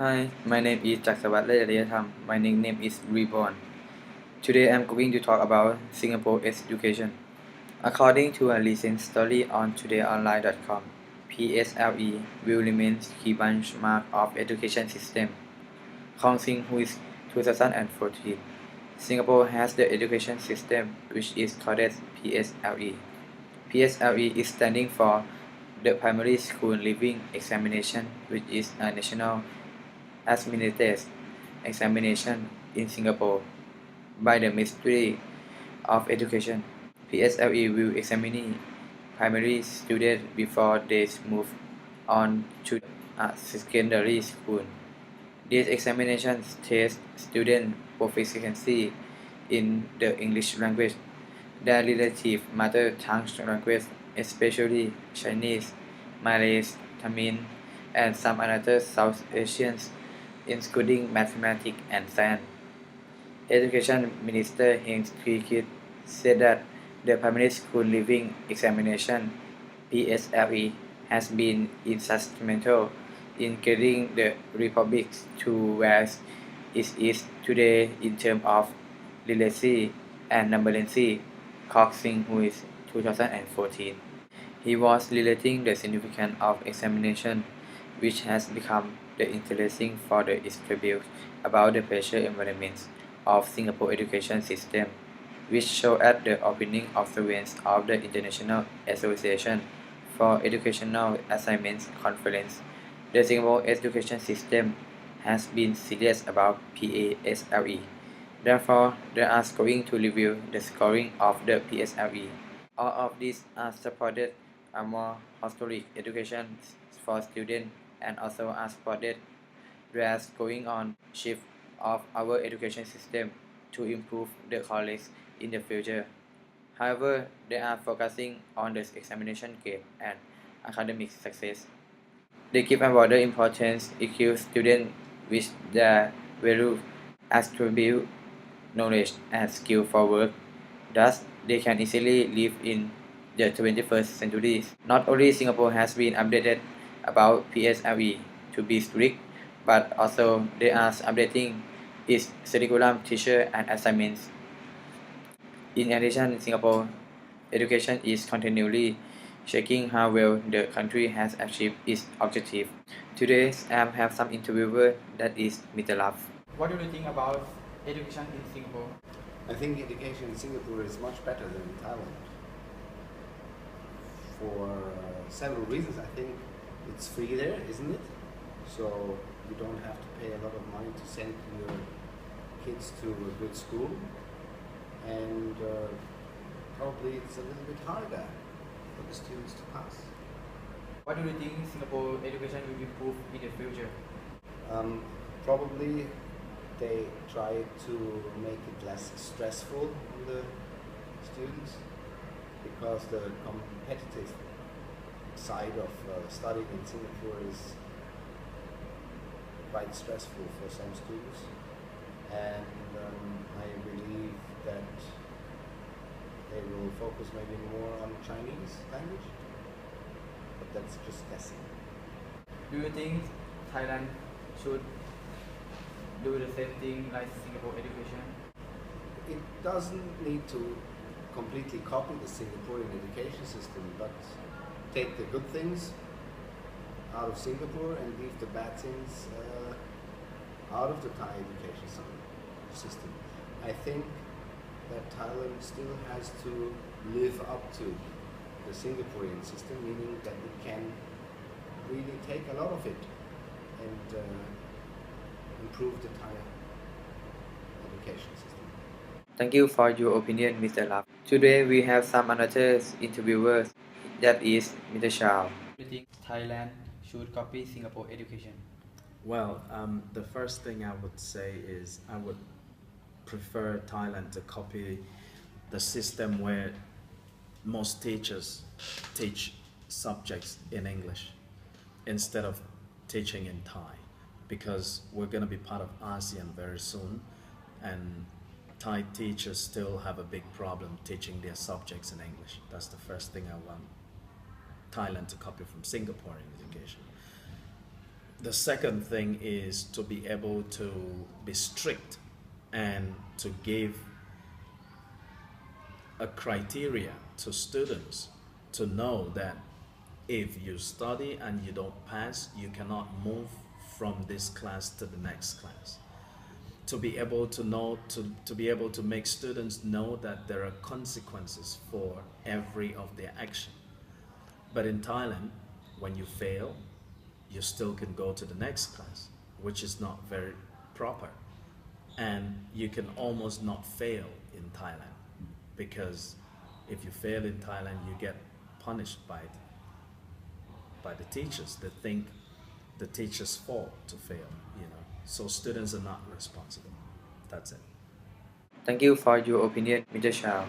Hi, my name is Jaksavat Layariyatham. My nickname is Reborn. Today I'm going to talk about Singapore education. According to a recent study on todayonline.com, PSLE will remain key benchmark of education system. Kong Hui 2014. Singapore has the education system which is called PSLE. PSLE is standing for the Primary School Leaving Examination, which is a national administered examination in Singapore by the Ministry of Education. PSLE will examine primary students before they move on to a secondary school. These examinations test student proficiency in the English language, their relative mother tongue language, especially Chinese, Malay, Tamil, and some other South Asians, including mathematics and science. Education Minister Heng Swee Keat said that the primary school leaving examination (PSLE) has been instrumental in getting the republic to where it is today in terms of literacy and numeracy. Kok Sing Hui 2014. He was relating the significance of examination, which has become the interesting for the dispute about the pressure environment of Singapore education system, which show at the opening observance of the International Association for Educational Assignments Conference. The Singapore education system has been serious about PASLE. Therefore, they are going to review the scoring of the PSLE. All of these are supported a more holistic education for students and also are supported there's going on shift of our education system to improve the college in the future. However, they are focusing on the examination grade and academic success. They give a broader importance equip students with their value attribute knowledge and skill for work. Thus, they can easily live in the 21st century. Not only Singapore has been updated about PSLE to be strict, but also they are updating its curriculum, teacher, and assignments. In addition, Singapore education is continually checking how well the country has achieved its objective. Today, I have some interviewer that is Mr. Love. What do you think about education in Singapore? I think education in Singapore is much better than in Thailand for several reasons. I think it's free there, isn't it? So you don't have to pay a lot of money to send your kids to a good school, and probably it's a little bit harder for the students to pass. What do you think Singapore education will improve in the future? Probably they try to make it less stressful on the students, because the competitive side of studying in Singapore is quite stressful for some students, and I believe that they will focus maybe more on Chinese language, but that's just guessing. Do you think Thailand should do the same thing like Singapore education? It doesn't need to completely copy the Singaporean education system, but take the good things out of Singapore and leave the bad things out of the Thai education system. I think that Thailand still has to live up to the Singaporean system, meaning that it can really take a lot of it and improve the Thai education system. Thank you for your opinion, Mr. Love. Today we have some another interviewers, that is Mr. Chow. Do you think Thailand should copy Singapore education? Well, the first thing I would say is I would prefer Thailand to copy the system where most teachers teach subjects in English instead of teaching in Thai, because we're going to be part of ASEAN very soon, and Thai teachers still have a big problem teaching their subjects in English. That's the first thing I want Thailand to copy from Singaporean education. The second thing is to be able to be strict and to give a criteria to students to know that if you study and you don't pass, you cannot move from this class to the next class. To be able to know, to be able to make students know that there are consequences for every of their action. But in Thailand, when you fail, you still can go to the next class, which is not very proper. And you can almost not fail in Thailand, because if you fail in Thailand, you get punished by the teachers. They think the teacher's fault to fail, you know. So students are not responsible. That's it. Thank you for your opinion, Mr. Chow.